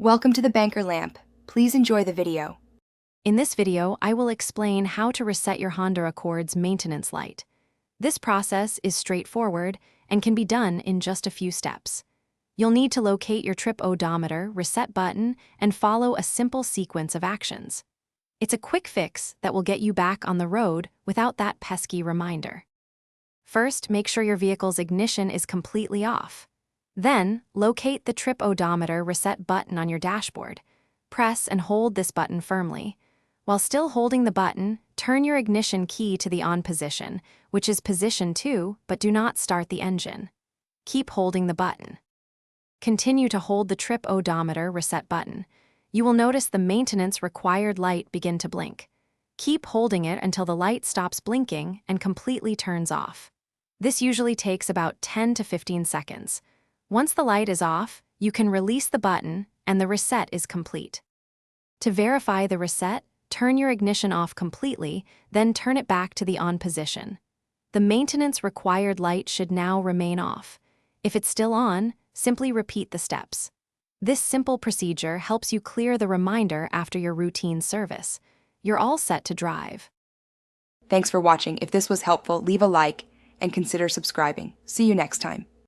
Welcome to the banker lamp. Please enjoy the video. In this video, I will explain how to reset your Honda Accord's maintenance light. This process is straightforward and can be done in just a few steps. You'll need to locate your trip odometer reset button and follow a simple sequence of actions. It's a quick fix that will get you back on the road without that pesky reminder. First, make sure your vehicle's ignition is completely off. Then, locate the trip odometer reset button on your dashboard. Press and hold this button firmly. While still holding the button, turn your ignition key to the on position, which is position 2, but do not start the engine. Keep holding the button. Continue to hold the trip odometer reset button. You will notice the maintenance required light begin to blink. Keep holding it until the light stops blinking and completely turns off. This usually takes about 10 to 15 seconds. Once the light is off, you can release the button and the reset is complete. To verify the reset, turn your ignition off completely, then turn it back to the on position. The maintenance required light should now remain off. If it's still on, simply repeat the steps. This simple procedure helps you clear the reminder after your routine service. You're all set to drive. Thanks for watching. If this was helpful, leave a like and consider subscribing. See you next time.